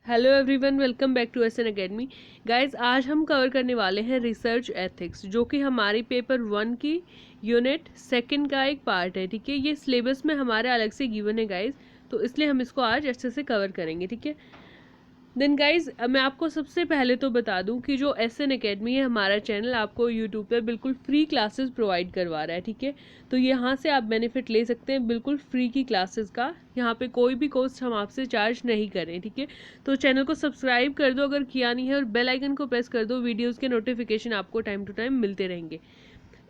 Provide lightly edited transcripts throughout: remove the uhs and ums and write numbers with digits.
Hello everyone, welcome back to SN academy. Guys, आज हम cover करने वाले हैं रिसर्च एथिक्स, जो कि हमारी पेपर 1 की यूनिट 2 का एक पार्ट है। ठीक है, ये सिलेबस में हमारे अलग से गिवन है गाइस, तो इसलिए हम इसको आज अच्छे से कवर करेंगे। ठीक है, देन गाइज मैं आपको सबसे पहले तो बता दूं कि जो एसएन एकेडमी है हमारा चैनल आपको यूट्यूब पे बिल्कुल फ्री क्लासेस प्रोवाइड करवा रहा है। ठीक है, तो यहाँ से आप बेनिफिट ले सकते हैं बिल्कुल फ्री की क्लासेस का। यहाँ पे कोई भी कॉस्ट हम आपसे चार्ज नहीं कर रहे हैं। ठीक है, तो चैनल को सब्सक्राइब कर दो अगर किया नहीं है, और बेल आइकन को प्रेस कर दो, वीडियोज़ के नोटिफिकेशन आपको टाइम टू टाइम मिलते रहेंगे।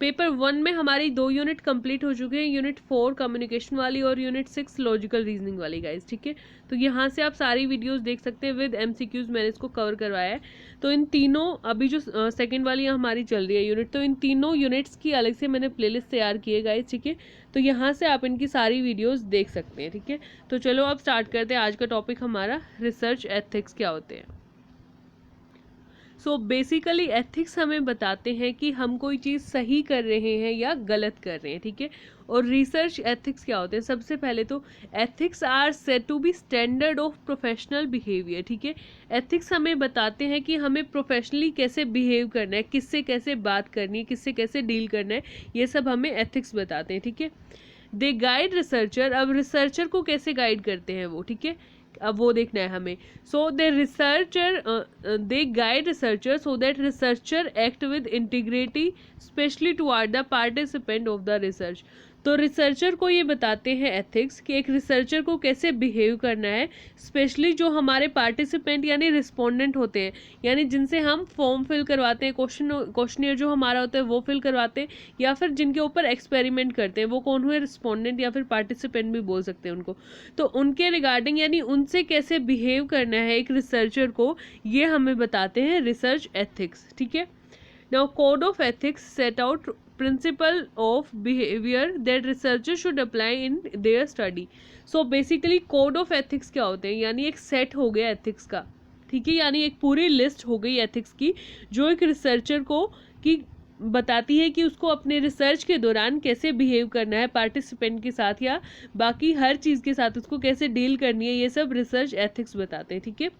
पेपर 1 में हमारी 2 यूनिट कंप्लीट हो चुके हैं, यूनिट 4 कम्युनिकेशन वाली और यूनिट 6 लॉजिकल रीजनिंग वाली गाइस। ठीक है, तो यहाँ से आप सारी वीडियोस देख सकते हैं विद एमसीक्यूज, मैंने इसको कवर करवाया है। तो इन तीनों, अभी जो सेकंड वाली हमारी चल रही है यूनिट, तो इन तीनों यूनिट्स की अलग से मैंने प्लेलिस्ट तैयार की है गाइस। ठीक है, तो यहाँ से आप इनकी सारी वीडियोज़ देख सकते हैं। ठीक है, तो चलो अब स्टार्ट करते हैं। आज का टॉपिक हमारा रिसर्च एथिक्स क्या होते हैं। सो बेसिकली एथिक्स हमें बताते हैं कि हम कोई चीज़ सही कर रहे हैं या गलत कर रहे हैं। ठीक है, और रिसर्च एथिक्स क्या होते हैं। सबसे पहले तो ethics are said to be standard of professional behaviour. ठीक है, एथिक्स हमें बताते हैं कि हमें प्रोफेशनली कैसे बिहेव करना है, किससे कैसे बात करनी है, किससे कैसे डील करना है, ये सब हमें एथिक्स बताते हैं। ठीक है, दे गाइड रिसर्चर, अब रिसर्चर को कैसे गाइड करते हैं वो। ठीक है, अब वो देखना है हमें। So they guide researcher so that researcher act with integrity especially toward the participant of the research. तो रिसर्चर को ये बताते हैं एथिक्स कि एक रिसर्चर को कैसे बिहेव करना है, स्पेशली जो हमारे पार्टिसिपेंट यानी रिस्पोंडेंट होते हैं, यानी जिनसे हम फॉर्म फिल करवाते हैं, क्वेश्चनियर जो हमारा होता है वो फिल करवाते हैं, या फिर जिनके ऊपर एक्सपेरिमेंट करते हैं, वो कौन हुए, रिस्पोंडेंट या फिर पार्टिसिपेंट भी बोल सकते हैं उनको। तो उनके रिगार्डिंग यानी उनसे कैसे बिहेव करना है एक रिसर्चर को, ये हमें बताते हैं रिसर्च एथिक्स। ठीक है, now code of ethics set out principle of behaviour that researcher should apply in their study. So basically code of ethics क्या होते हैं, यानी एक सेट हो गया एथिक्स का। ठीक है, यानी एक पूरी लिस्ट हो गई एथिक्स की, जो एक रिसर्चर को की बताती है कि उसको अपने रिसर्च के दौरान कैसे बिहेव करना है पार्टिसिपेंट के साथ, या बाकी हर चीज़ के साथ उसको कैसे डील करनी है, ये सब रिसर्च एथिक्स बताते हैं। ठीक है,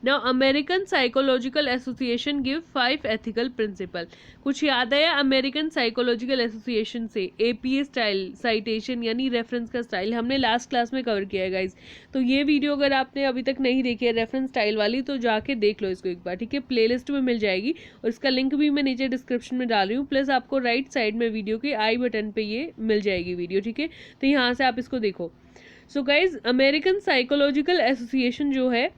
now American Psychological Association give 5 ethical principle. कुछ याद आया अमेरिकन साइकोलॉजिकल एसोसिएशन से? एपीए स्टाइल, साइटेशन यानी रेफरेंस का स्टाइल, हमने लास्ट क्लास में कवर किया है गाइज। तो ये वीडियो अगर आपने अभी तक नहीं देखी है रेफरेंस स्टाइल वाली, तो जाके देख लो इसको एक बार। ठीक है, प्लेलिस्ट में मिल जाएगी, और इसका लिंक भी मैं नीचे डिस्क्रिप्शन में डाल रही हूँ, प्लस आपको राइट साइड में वीडियो के आई बटन पे ये मिल जाएगी वीडियो। ठीक है, तो यहाँ से आप इसको देखो। So guys, American Psychological association जो है,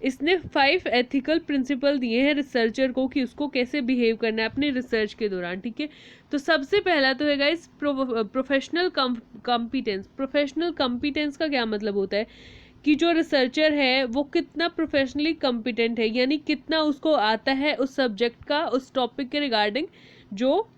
इसने 5 एथिकल प्रिंसिपल दिए हैं रिसर्चर को कि उसको कैसे बिहेव करना है अपने रिसर्च के दौरान। ठीक है, तो सबसे पहला तो है guys professional competence. Professional competence का क्या मतलब होता है कि जो रिसर्चर है वो कितना प्रोफेशनली कॉम्पिटेंट है, यानी कितना उसको आता है उस सब्जेक्ट का, उस टॉपिक के रिगार्डिंग जो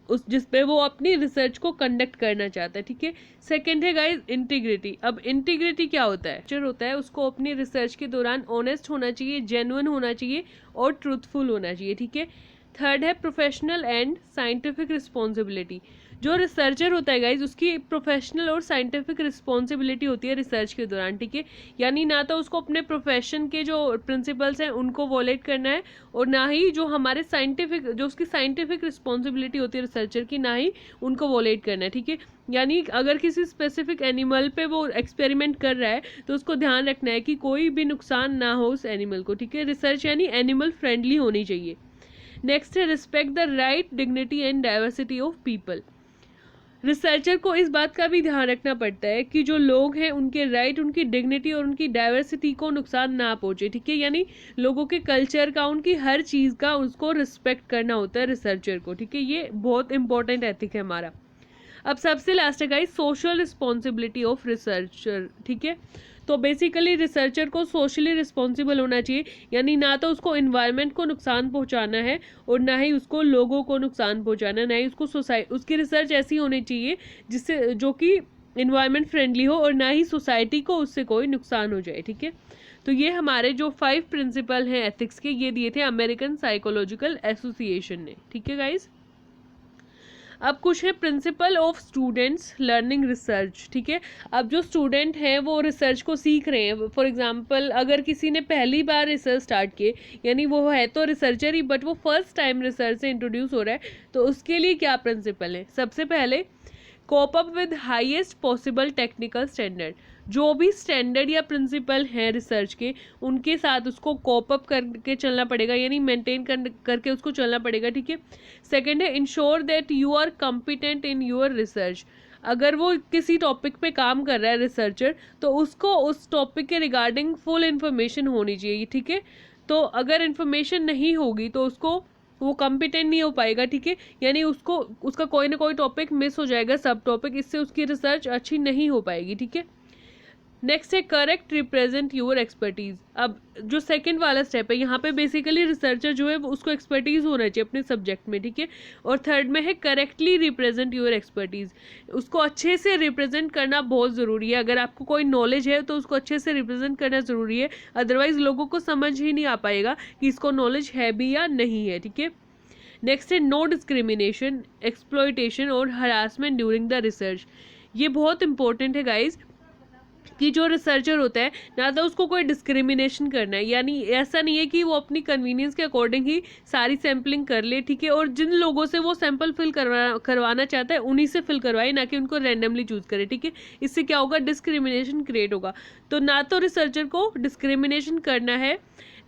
उस जिस पे वो अपनी रिसर्च को कंडक्ट करना चाहता है। ठीक है, सेकंड है गाइस इंटीग्रिटी। अब इंटीग्रिटी क्या होता है? जो होता है उसको अपनी रिसर्च के दौरान ऑनेस्ट होना चाहिए, जेन्युइन होना चाहिए और ट्रूथफुल होना चाहिए। ठीक है, थर्ड है प्रोफेशनल एंड साइंटिफिक रिस्पॉन्सिबिलिटी। जो रिसर्चर होता है गाइज, उसकी प्रोफेशनल और साइंटिफिक रिस्पॉन्सिबिलिटी होती है रिसर्च के दौरान। ठीक है, यानी ना तो उसको अपने प्रोफेशन के जो प्रिंसिपल्स हैं उनको वॉलेट करना है, और ना ही जो हमारे साइंटिफिक, जो उसकी साइंटिफिक रिस्पॉन्सिबिलिटी होती है रिसर्चर की, ना ही उनको वॉलेट करना है। ठीक है, यानी अगर किसी स्पेसिफिक एनिमल पे वो एक्सपेरिमेंट कर रहा है तो उसको ध्यान रखना है कि कोई भी नुकसान ना हो उस एनिमल को। ठीक है, रिसर्च यानी एनिमल फ्रेंडली होनी चाहिए। नेक्स्ट है respect the right, dignity and diversity of people. Researcher को इस बात का भी ध्यान रखना पड़ता है कि जो लोग हैं उनके राइट, उनकी डिग्निटी और उनकी डाइवर्सिटी को नुकसान ना पहुंचे। ठीक है, यानी लोगों के कल्चर का, उनकी हर चीज़ का उसको रिस्पेक्ट करना होता है रिसर्चर को। ठीक है, ये बहुत इंपॉर्टेंट एथिक है हमारा। अब सबसे लास्ट है guys social responsibility of researcher. ठीक है, तो बेसिकली रिसर्चर को सोशली रिस्पॉन्सिबल होना चाहिए, यानी ना तो उसको इन्वायरमेंट को नुकसान पहुंचाना है, और ना ही उसको लोगों को नुकसान पहुंचाना है, ना ही उसको सोसाइटी, उसकी रिसर्च ऐसी होनी चाहिए जिससे, जो कि इन्वायरमेंट फ्रेंडली हो, और ना ही सोसाइटी को उससे कोई नुकसान हो जाए। ठीक है, तो ये हमारे जो 5 प्रिंसिपल हैं एथिक्स के, ये दिए थे अमेरिकन साइकोलॉजिकल एसोसिएशन ने। ठीक है गाइज, अब कुछ है principle of students learning research, ठीक है। अब जो स्टूडेंट हैं वो रिसर्च को सीख रहे हैं, फॉर एग्जांपल अगर किसी ने पहली बार रिसर्च स्टार्ट किए, यानी वो है तो रिसर्चर ही बट वो फर्स्ट टाइम रिसर्च से इंट्रोड्यूस हो रहा है, तो उसके लिए क्या प्रिंसिपल है? सबसे पहले cope up with highest possible technical standard. जो भी स्टैंडर्ड या प्रिंसिपल हैं रिसर्च के, उनके साथ उसको कोप अप करके चलना पड़ेगा, यानी मेंटेन करके उसको चलना पड़ेगा, ठीक है। सेकंड है ensure that you are competent in your research. अगर वो किसी टॉपिक पे काम कर रहा है रिसर्चर, तो उसको उस टॉपिक के रिगार्डिंग फुल इन्फॉर्मेशन होनी चाहिए, ठीक है। तो अगर इन्फॉर्मेशन नहीं होगी तो उसको वो कॉम्पिटेंट नहीं हो पाएगा, ठीक है। यानी उसको उसका कोई ना कोई टॉपिक मिस हो जाएगा, सब टॉपिक, इससे उसकी रिसर्च अच्छी नहीं हो पाएगी, ठीक है। नेक्स्ट है करेक्ट रिप्रेजेंट योर एक्सपर्टीज। अब जो सेकंड वाला स्टेप है, यहाँ पे बेसिकली रिसर्चर जो है वो उसको एक्सपर्टीज होना चाहिए अपने सब्जेक्ट में, ठीक है। और थर्ड में है करेक्टली रिप्रेजेंट योर एक्सपर्टीज। उसको अच्छे से रिप्रेजेंट करना बहुत ज़रूरी है। अगर आपको कोई नॉलेज है तो उसको अच्छे से रिप्रेजेंट करना ज़रूरी है, अदरवाइज लोगों को समझ ही नहीं आ पाएगा कि इसको नॉलेज है भी या नहीं है, ठीक है। नेक्स्ट है नो डिस्क्रिमिनेशन, एक्सप्लॉयटेशन और हरासमेंट ड्यूरिंग द रिसर्च। ये बहुत इंपॉर्टेंट है गाइज, कि जो रिसर्चर होता है ना तो उसको कोई डिस्क्रिमिनेशन करना है, यानी ऐसा नहीं है कि वो अपनी कन्वीनियंस के अकॉर्डिंग ही सारी सैम्पलिंग कर ले, ठीक है। और जिन लोगों से वो सैंपल फिल करवाना चाहता है उन्हीं से फिल करवाए, ना कि उनको रैंडमली चूज करे, ठीक है। इससे क्या होगा? डिस्क्रिमिनेशन क्रिएट होगा। तो ना तो रिसर्चर को डिस्क्रिमिनेशन करना है,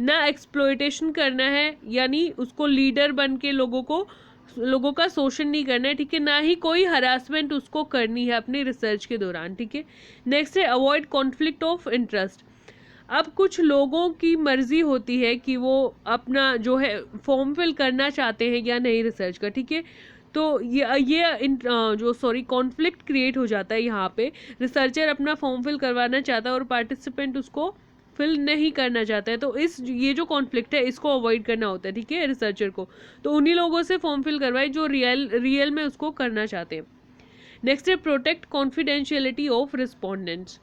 ना एक्सप्लॉयटेशन करना है, यानी उसको लीडर बन के लोगों का शोषण नहीं करना है, ठीक है। ना ही कोई हरासमेंट उसको करनी है अपनी रिसर्च के दौरान, ठीक है। नेक्स्ट है अवॉइड कॉन्फ्लिक्ट ऑफ इंटरेस्ट। अब कुछ लोगों की मर्जी होती है कि वो अपना जो है फॉर्म फिल करना चाहते हैं या नहीं रिसर्च का, ठीक है। तो ये कॉन्फ्लिक्ट क्रिएट हो जाता है यहाँ पे। रिसर्चर अपना फॉर्म फिल करवाना चाहता है और पार्टिसिपेंट उसको फिल नहीं करना चाहता है, तो ये जो कॉन्फ्लिक्ट है इसको अवॉइड करना होता है, ठीक है, रिसर्चर को। तो उन्हीं लोगों से फॉर्म फिल करवाए जो रियल में उसको करना चाहते हैं। नेक्स्ट है protect confidentiality of respondents.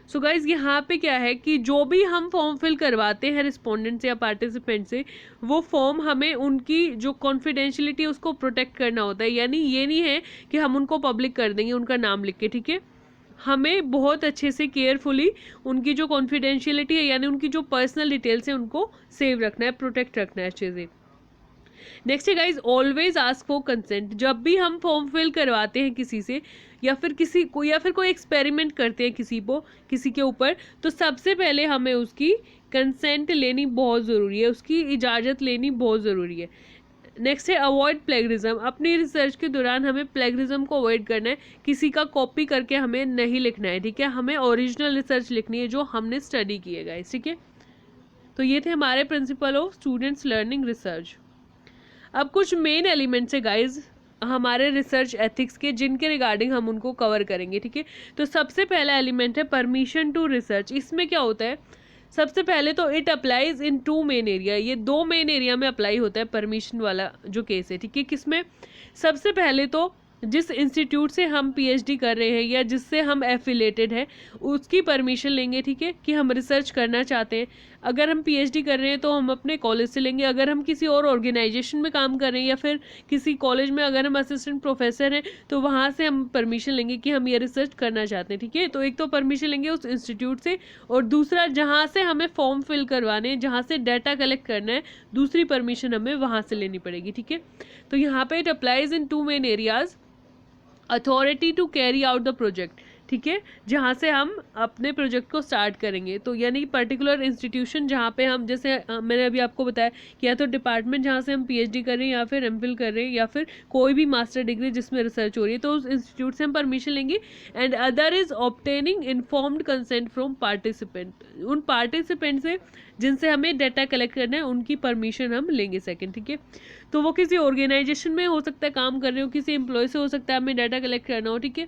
So guys यहाँ पे क्या है कि जो भी हम फॉर्म फिल करवाते हैं रिस्पोंडेंट से या पार्टिसिपेंट से, वो फॉर्म हमें उनकी जो कॉन्फिडेंशियलिटी है उसको प्रोटेक्ट करना होता है। यानी ये नहीं है कि हम उनको पब्लिक कर देंगे उनका नाम लिख के, ठीक है। हमें बहुत अच्छे से केयरफुली उनकी जो कॉन्फिडेंशियलिटी है, यानी उनकी जो पर्सनल डिटेल्स है, उनको सेव रखना है, प्रोटेक्ट रखना है अच्छे से। नेक्स्ट है guys always ask for consent. जब भी हम फॉर्म फिल करवाते हैं किसी से या फिर कोई एक्सपेरिमेंट करते हैं किसी के ऊपर, तो सबसे पहले हमें उसकी कंसेंट लेनी बहुत ज़रूरी है, उसकी इजाज़त लेनी बहुत ज़रूरी है। नेक्स्ट है अवॉइड प्लेगरिज्म। अपनी रिसर्च के दौरान हमें प्लेगरिज्म को अवॉइड करना है, किसी का कॉपी करके हमें नहीं लिखना है, ठीक है। हमें ओरिजिनल रिसर्च लिखनी है जो हमने स्टडी की है गाइस, ठीक है। तो ये थे हमारे principle of students learning research. अब कुछ मेन एलिमेंट्स है गाइज हमारे रिसर्च एथिक्स के, जिनके रिगार्डिंग हम उनको कवर करेंगे, ठीक है। तो सबसे पहला एलिमेंट है परमिशन टू रिसर्च। इसमें क्या होता है? सबसे पहले तो it applies in 2 main area. ये 2 मेन एरिया में अप्लाई होता है परमिशन वाला जो केस है, ठीक है। किसमें? सबसे पहले तो जिस इंस्टीट्यूट से हम पीएचडी कर रहे हैं या जिससे हम एफिलेटेड हैं उसकी परमिशन लेंगे, ठीक है, कि हम रिसर्च करना चाहते हैं। अगर हम पीएचडी कर रहे हैं तो हम अपने कॉलेज से लेंगे। अगर हम किसी और ऑर्गेनाइजेशन में काम कर रहे हैं या फिर किसी कॉलेज में अगर हम असिस्टेंट प्रोफेसर हैं तो वहाँ से हम परमिशन लेंगे कि हम ये रिसर्च करना चाहते हैं, ठीक है। तो एक तो परमिशन लेंगे उस इंस्टीट्यूट से, और दूसरा जहाँ से हमें फॉर्म फिल करवाने हैं, जहाँ से डाटा कलेक्ट करना है, दूसरी परमिशन हमें वहाँ से लेनी पड़ेगी, ठीक है। तो यहाँ पे it applies in 2 main areas. Authority to carry out the project, ठीक है, जहाँ से हम अपने प्रोजेक्ट को स्टार्ट करेंगे। तो यानी पर्टिकुलर इंस्टीट्यूशन जहाँ पे हम, जैसे मैंने अभी आपको बताया कि या तो डिपार्टमेंट जहाँ से हम पीएचडी कर रहे हैं या फिर एमफिल कर रहे हैं या फिर कोई भी मास्टर डिग्री जिसमें रिसर्च हो रही है, तो उस इंस्टीट्यूट से हम परमिशन लेंगे। And other is obtaining informed consent from participant. उन पार्टिसिपेंट से जिनसे हमें डाटा कलेक्ट करना है उनकी परमिशन हम लेंगे सेकेंड, ठीक है। तो वो किसी ऑर्गेनाइजेशन में हो सकता है काम कर रहे हो, किसी एम्प्लॉय से हो सकता है हमें डाटा कलेक्ट करना हो, ठीक है,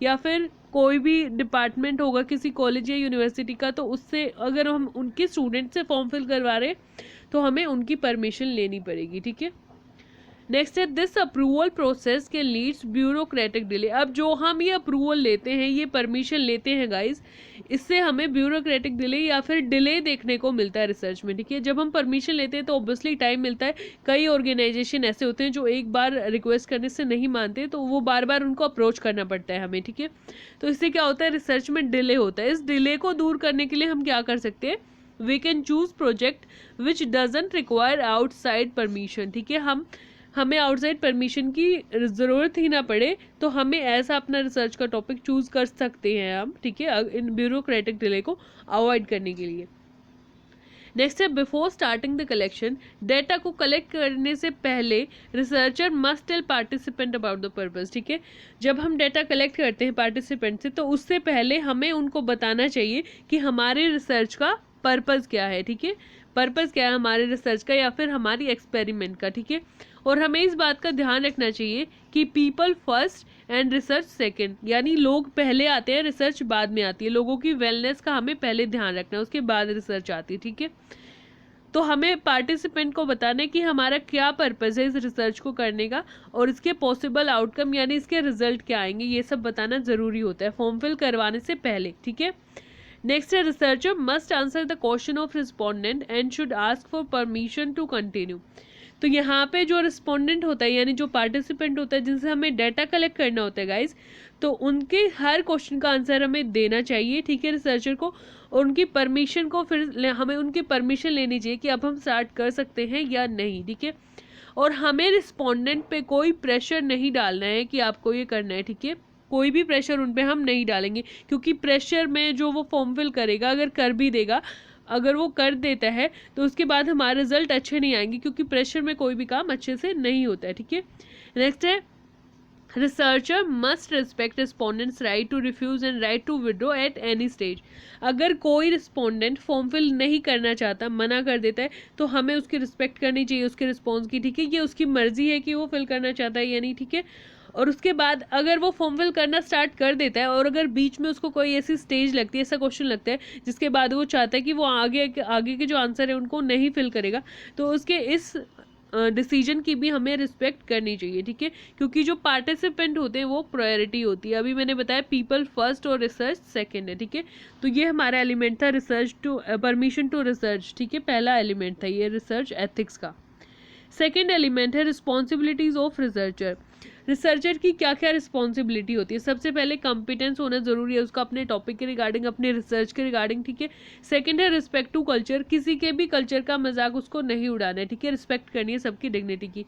या फिर कोई भी डिपार्टमेंट होगा किसी कॉलेज या यूनिवर्सिटी का, तो उससे अगर हम उनके स्टूडेंट से फॉर्म फिल करवा रहे हैं तो हमें उनकी परमिशन लेनी पड़ेगी, ठीक है। नेक्स्ट है दिस अप्रूवल प्रोसेस के लीड्स ब्यूरोक्रेटिक डिले। अब जो हम ये अप्रूवल लेते हैं, ये परमिशन लेते हैं गाइस, इससे हमें ब्यूरोक्रेटिक डिले या फिर डिले देखने को मिलता है रिसर्च में, ठीक है। जब हम परमिशन लेते हैं तो ऑब्वियसली टाइम मिलता है। कई ऑर्गेनाइजेशन ऐसे होते हैं जो एक बार रिक्वेस्ट करने से नहीं मानते, तो वो बार बार उनको अप्रोच करना पड़ता है हमें, ठीक है। तो इससे क्या होता है, रिसर्च में डिले होता है। इस डिले को दूर करने के लिए हम क्या कर सकते हैं, we can choose project which doesn't require outside permission, ठीक है। हमें आउटसाइड परमिशन की ज़रूरत ही ना पड़े, तो हमें ऐसा अपना रिसर्च का टॉपिक चूज़ कर सकते हैं हम, ठीक है, इन ब्यूरोक्रेटिक डिले को अवॉइड करने के लिए। नेक्स्ट है before starting the collection, data को कलेक्ट करने से पहले researcher must tell participant about the purpose, ठीक है। जब हम डेटा कलेक्ट करते हैं पार्टिसिपेंट से, तो उससे पहले हमें उनको बताना चाहिए कि हमारे रिसर्च का पर्पस क्या है, ठीक है। पर्पस क्या है हमारे रिसर्च का या फिर हमारी एक्सपेरिमेंट का, ठीक है। और हमें इस बात का ध्यान रखना चाहिए कि people first and research second, यानी लोग पहले आते हैं, रिसर्च बाद में आती है। लोगों की वेलनेस का हमें पहले ध्यान रखना है, उसके बाद रिसर्च आती है, ठीक है। तो हमें पार्टिसिपेंट को बताना है कि हमारा क्या पर्पस है इस रिसर्च को करने का, और इसके पॉसिबल आउटकम यानी इसके रिजल्ट क्या आएंगे, ये सब बताना ज़रूरी होता है फॉर्म फिल करवाने से पहले, ठीक है। नेक्स्ट है researcher must answer the question of respondent and should ask for permission to continue. तो यहाँ पे जो रिस्पोंडेंट होता है यानी जो पार्टिसिपेंट होता है जिनसे हमें डाटा कलेक्ट करना होता है गाइस, तो उनके हर क्वेश्चन का आंसर हमें देना चाहिए, ठीक है, रिसर्चर को। और उनकी परमिशन को फिर हमें उनकी परमिशन लेनी चाहिए कि अब हम स्टार्ट कर सकते हैं या नहीं, ठीक है। और हमें रिस्पोंडेंट पे कोई प्रेशर नहीं डालना है कि आपको ये करना है, ठीक है। कोई भी प्रेशर उन पे हम नहीं डालेंगे, क्योंकि प्रेशर में जो वो फॉर्म फिल करेगा, अगर कर भी देगा, अगर वो कर देता है तो उसके बाद हमारे रिजल्ट अच्छे नहीं आएंगे, क्योंकि प्रेशर में कोई भी काम अच्छे से नहीं होता है, ठीक है। नेक्स्ट है researcher must respect respondents right to refuse and right to withdraw at any stage. अगर कोई रिस्पोंडेंट फॉर्म फिल नहीं करना चाहता, मना कर देता है, तो हमें उसकी रिस्पेक्ट करनी चाहिए उसके रिस्पॉन्स की, ठीक है। ये उसकी मर्जी है कि वो फिल करना चाहता है या नहीं, ठीक है। और उसके बाद अगर वो फॉर्म फिल करना स्टार्ट कर देता है और अगर बीच में उसको कोई ऐसी स्टेज लगती है, ऐसा क्वेश्चन लगता है जिसके बाद वो चाहता है कि वो आगे के जो आंसर है उनको नहीं फिल करेगा, तो उसके इस डिसीजन की भी हमें रिस्पेक्ट करनी चाहिए, ठीक है। क्योंकि जो पार्टिसिपेंट होते हैं वो प्रायोरिटी होती है। अभी मैंने बताया पीपल फर्स्ट और रिसर्च सेकंड है, ठीक है। तो ये हमारा एलिमेंट था research to permission to research, ठीक है, पहला एलिमेंट था ये रिसर्च एथिक्स का। सेकेंड एलिमेंट है रिस्पॉन्सिबिलिटीज ऑफ रिसर्चर। रिसर्चर की क्या क्या रिस्पॉन्सिबिलिटी होती है। सबसे पहले कॉम्पिटेंस होना जरूरी है उसका अपने टॉपिक के रिगार्डिंग, अपने रिसर्च के रिगार्डिंग, ठीक है। सेकंड है रिस्पेक्ट टू कल्चर, किसी के भी कल्चर का मजाक उसको नहीं उड़ाना है, ठीक है। रिस्पेक्ट करनी है सबकी डिग्निटी की।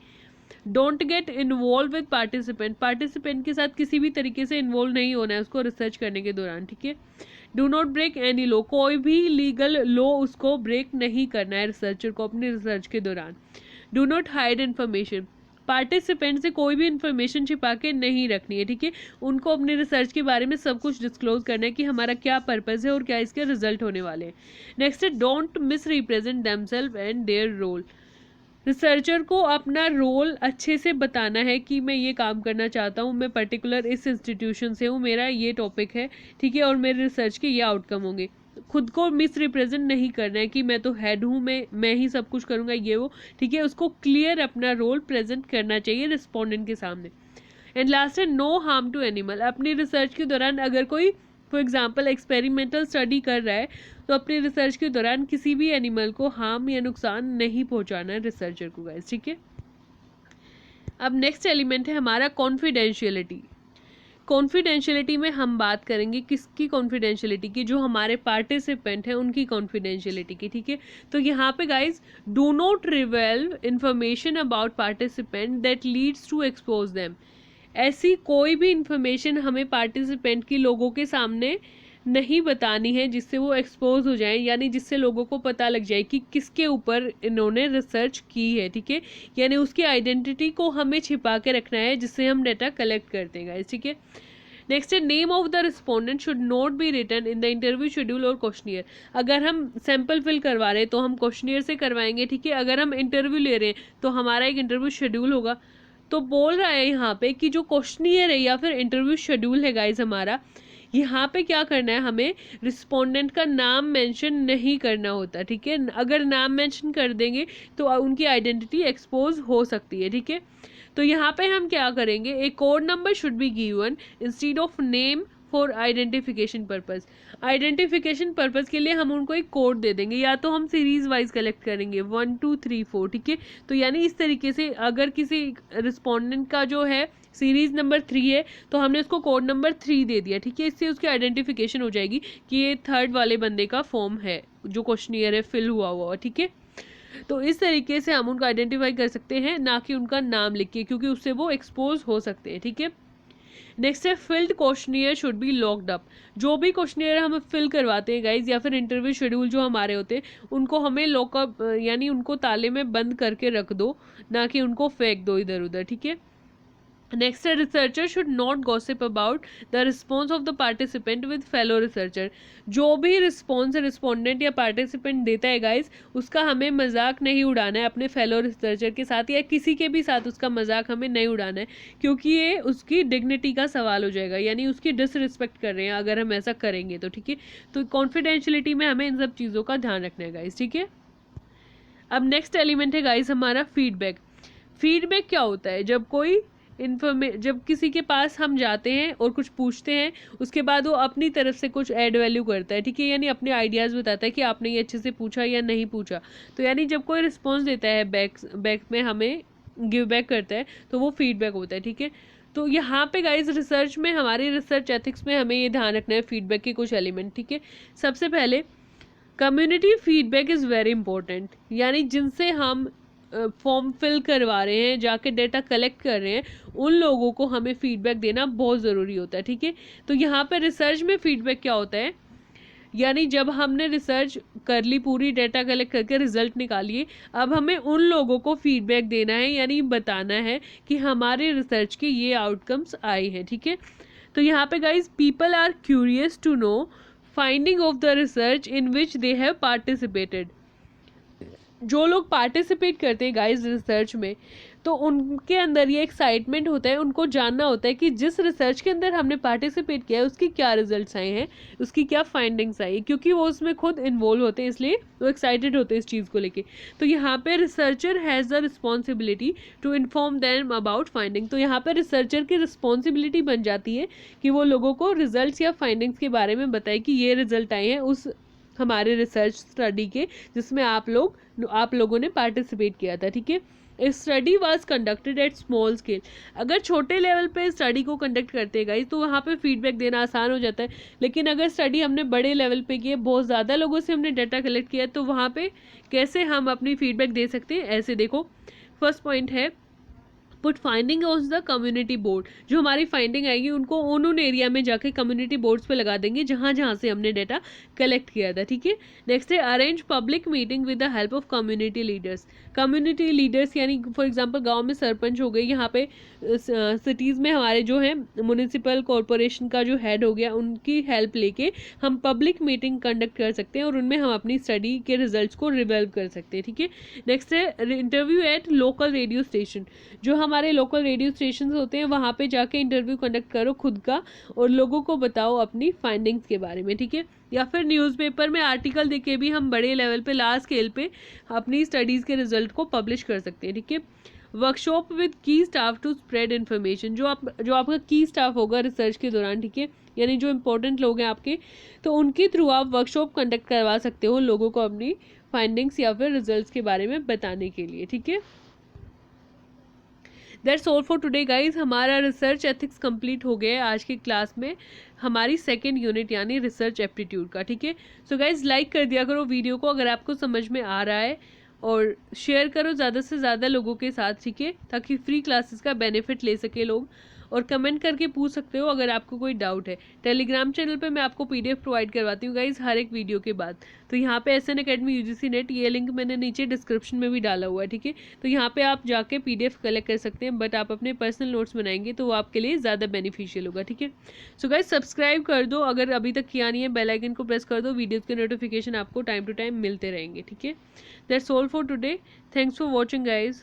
Don't get involve with participant, participant के साथ किसी भी तरीके से इन्वॉल्व नहीं होना है उसको रिसर्च करने के दौरान, ठीक है। Do not break any law, कोई भी लीगल लॉ उसको ब्रेक नहीं करना है रिसर्चर को अपने रिसर्च के दौरान। Do not hide information, participant से कोई भी इन्फॉर्मेशन छिपा के नहीं रखनी है, ठीक है। उनको अपने रिसर्च के बारे में सब कुछ डिस्क्लोज करना है कि हमारा क्या पर्पस है और क्या इसके रिजल्ट होने वाले हैं। नेक्स्ट है don't misrepresent themselves and their role, researcher को अपना रोल अच्छे से बताना है कि मैं ये काम करना चाहता हूँ, मैं पर्टिकुलर इस इंस्टीट्यूशन से हूँ, मेरा ये टॉपिक है, ठीक है, और मेरे रिसर्च के ये आउटकम होंगे। खुद को मिस रिप्रेजेंट नहीं करना है कि मैं तो हेड हूँ, मैं ही सब कुछ करूँगा ये वो, ठीक है। उसको क्लियर अपना रोल प्रेजेंट करना चाहिए रिस्पोंडेंट के सामने। एंड लास्ट है नो हार्म टू एनिमल, अपनी रिसर्च के दौरान अगर कोई फॉर एग्जाम्पल एक्सपेरिमेंटल स्टडी कर रहा है तो अपनी रिसर्च के दौरान किसी भी एनिमल को हार्म या नुकसान नहीं पहुंचाना है रिसर्चर को गाइस, ठीक है। अब नेक्स्ट एलिमेंट है हमारा कॉन्फिडेंशियलिटी। कॉन्फिडेंशियलिटी में हम बात करेंगे किसकी कॉन्फिडेंशियलिटी की, जो हमारे पार्टिसिपेंट हैं उनकी कॉन्फिडेंशियलिटी की, ठीक है। तो यहाँ पे guys do not reveal information about participant that leads to expose them, ऐसी कोई भी इंफॉर्मेशन हमें पार्टिसिपेंट की लोगों के सामने नहीं बतानी है जिससे वो एक्सपोज हो जाए, यानी जिससे लोगों को पता लग जाए कि किसके ऊपर इन्होंने रिसर्च की है, ठीक है। यानी उसकी आइडेंटिटी को हमें छिपा के रखना है जिससे हम डाटा कलेक्ट करते हैं गाइस, ठीक है। नेक्स्ट है name of the respondent should not be written in the interview schedule और क्वेश्चनियर। अगर हम सैंपल फिल करवा रहे हैं तो हम क्वेश्चनियर से करवाएंगे, ठीक है। अगर हम इंटरव्यू ले रहे हैं तो हमारा एक इंटरव्यू शेड्यूल होगा। तो बोल रहा है यहाँ पे कि जो क्वेश्चनियर है या फिर इंटरव्यू शेड्यूल है गाइज हमारा, यहाँ पे क्या करना है, हमें रिस्पोंडेंट का नाम मेंशन नहीं करना होता, ठीक है। अगर नाम मेंशन कर देंगे तो उनकी आइडेंटिटी एक्सपोज हो सकती है, ठीक है। तो यहाँ पे हम क्या करेंगे, a code number should be given instead of name for identification purpose. Identification purpose के लिए हम उनको एक कोड दे देंगे, या तो हम सीरीज वाइज कलेक्ट करेंगे 1 2 3 4, ठीक है। तो यानी इस तरीके से अगर किसी रिस्पोंडेंट का जो है सीरीज नंबर 3 है तो हमने उसको कोड नंबर 3 दे दिया, ठीक है। इससे उसकी आइडेंटिफिकेशन हो जाएगी कि ये थर्ड वाले बंदे का फॉर्म है जो क्वेश्चनियर है फिल हुआ, ठीक है। तो इस तरीके से हम उनको आइडेंटिफाई कर सकते हैं, ना कि उनका नाम लिख के, क्योंकि उससे वो एक्सपोज हो सकते हैं, ठीक है। नेक्स्ट है field questionnaire should be locked up. जो भी क्वेश्चनियर हम फिल करवाते हैं गाइज, या फिर इंटरव्यू शेड्यूल जो हमारे होते हैं, उनको हमें लॉकअप यानी उनको ताले में बंद करके रख दो, ना कि उनको फेंक दो इधर उधर, ठीक है। नेक्स्ट है researcher should not gossip about the response of the participant with fellow researcher. जो भी रिस्पॉन्स रिस्पोंडेंट या पार्टिसिपेंट देता है गाइज, उसका हमें मजाक नहीं उड़ाना है अपने फेलो रिसर्चर के साथ, या किसी के भी साथ उसका मजाक हमें नहीं उड़ाना है, क्योंकि ये उसकी डिग्निटी का सवाल हो जाएगा, यानी उसकी डिसरिस्पेक्ट कर रहे हैं अगर हम ऐसा करेंगे तो, ठीक है। तो कॉन्फिडेंशियलिटी में हमें इन सब चीज़ों का ध्यान रखना है गाइज, ठीक है। अब नेक्स्ट एलिमेंट है गाइज हमारा फीडबैक। फीडबैक क्या होता है, जब किसी के पास हम जाते हैं और कुछ पूछते हैं, उसके बाद वो अपनी तरफ से कुछ ऐड वैल्यू करता है, ठीक है। यानी अपने आइडियाज़ बताता है कि आपने ये अच्छे से पूछा या नहीं पूछा। तो यानी जब कोई रिस्पॉन्स देता है बैक में हमें गिव बैक करता है, तो वो फीडबैक होता है, ठीक है। तो यहाँ पे गाइज रिसर्च में, हमारी रिसर्च एथिक्स में हमें ये ध्यान रखना है फीडबैक के कुछ एलिमेंट, ठीक है। सबसे पहले community feedback is very important, यानी जिनसे हम फॉर्म फिल करवा रहे हैं, जाके डेटा कलेक्ट कर रहे हैं, उन लोगों को हमें फीडबैक देना बहुत ज़रूरी होता है, ठीक है। तो यहाँ पे रिसर्च में फीडबैक क्या होता है, यानी जब हमने रिसर्च कर ली, पूरी डेटा कलेक्ट करके रिजल्ट निकालिए, अब हमें उन लोगों को फीडबैक देना है, यानी बताना है कि हमारे रिसर्च के ये आउटकम्स आए हैं, ठीक है। तो यहाँ पे guys people are curious to know finding of the research in which they have participated. जो लोग पार्टिसिपेट करते हैं गाइस रिसर्च में, तो उनके अंदर ये एक्साइटमेंट होता है, उनको जानना होता है कि जिस रिसर्च के अंदर हमने पार्टिसिपेट किया है उसकी क्या रिजल्ट्स आए हैं, उसकी क्या फाइंडिंग्स आई, क्योंकि वो उसमें खुद इन्वॉल्व होते हैं, इसलिए वो एक्साइटेड होते हैं इस चीज़ को लेके। तो यहाँ पे researcher has the responsibility to inform them about finding. तो यहाँ पे रिसर्चर की रिस्पॉन्सिबिलिटी बन जाती है कि वो लोगों को रिजल्ट्स या फाइंडिंग्स के बारे में बताए कि ये रिजल्ट आए हैं उस हमारे रिसर्च स्टडी के, जिसमें आप लोगों ने पार्टिसिपेट किया था, ठीक है। Study was conducted at small scale. अगर छोटे लेवल पे स्टडी को कंडक्ट करते हैं गाइस, तो वहाँ पे फीडबैक देना आसान हो जाता है। लेकिन अगर स्टडी हमने बड़े लेवल पे की है, बहुत ज़्यादा लोगों से हमने डाटा कलेक्ट किया है, तो वहाँ पे कैसे हम अपनी फीडबैक दे सकते हैं, ऐसे देखो। फर्स्ट पॉइंट है put finding on the community board. जो हमारी फाइंडिंग आएगी उनको उन एरिया में जाके कम्युनिटी बोर्ड्स पे लगा देंगे जहाँ जहाँ से हमने डाटा कलेक्ट किया था, ठीक है। नेक्स्ट है arrange public meeting with the help of community leaders. Community leaders यानी फॉर एग्जांपल गांव में सरपंच हो गए, यहाँ पे सिटीज़ में हमारे जो है म्यूनिसिपल कॉरपोरेशन का जो हेड हो गया, उनकी हेल्प लेके हम पब्लिक मीटिंग कंडक्ट कर सकते हैं और उनमें हम अपनी स्टडी के रिजल्ट्स को रिवेल्व कर सकते हैं, ठीक है। नेक्स्ट है interview at local radio station. जो हमारे लोकल रेडियो स्टेशन होते हैं वहाँ पे जाके इंटरव्यू कंडक्ट करो खुद का, और लोगों को बताओ अपनी फाइंडिंग्स के बारे में, ठीक है। या फिर न्यूज़पेपर में आर्टिकल देके भी हम बड़े लेवल पे, लार्ज स्केल पे अपनी स्टडीज़ के रिजल्ट को पब्लिश कर सकते हैं, ठीक है। वर्कशॉप विद की स्टाफ टू स्प्रेड इन्फॉर्मेशन। जो आपका की स्टाफ होगा रिसर्च के दौरान, ठीक है, यानी जो इंपॉर्टेंट लोग हैं आपके, तो उनके थ्रू आप वर्कशॉप कंडक्ट करवा सकते हो लोगों को अपनी फाइंडिंग्स या फिर रिजल्ट्स के बारे में बताने के लिए, ठीक है। That's all for today guys. हमारा रिसर्च एथिक्स कंप्लीट हो गया है आज की क्लास में, हमारी सेकेंड यूनिट यानी रिसर्च एप्टीट्यूड का, ठीक है। सो गाइज लाइक कर दिया करो वीडियो को अगर आपको समझ में आ रहा है, और शेयर करो ज़्यादा से ज़्यादा लोगों के साथ, ठीक है, ताकि फ्री क्लासेस का बेनिफिट ले सके लोग। और कमेंट करके पूछ सकते हो अगर आपको कोई डाउट है। टेलीग्राम चैनल पे मैं आपको PDF प्रोवाइड करवाती हूँ गाइज हर एक वीडियो के बाद। तो यहाँ पे SN Academy UGC नेट, ये लिंक मैंने नीचे डिस्क्रिप्शन में भी डाला हुआ है, ठीक है। तो यहाँ पे आप जाके PDF कलेक्ट कर सकते हैं, बट आप अपने पर्सनल नोट्स बनाएंगे तो वो आपके लिए ज़्यादा बेनिफिशियल होगा, ठीक है। सो गाइज सब्सक्राइब कर दो अगर अभी तक किया नहीं है, बेल आइकन को प्रेस कर दो, वीडियोज़ के नोटिफिकेशन आपको टाइम टू टाइम मिलते रहेंगे, ठीक है। That's all for today. Thanks for watching guys.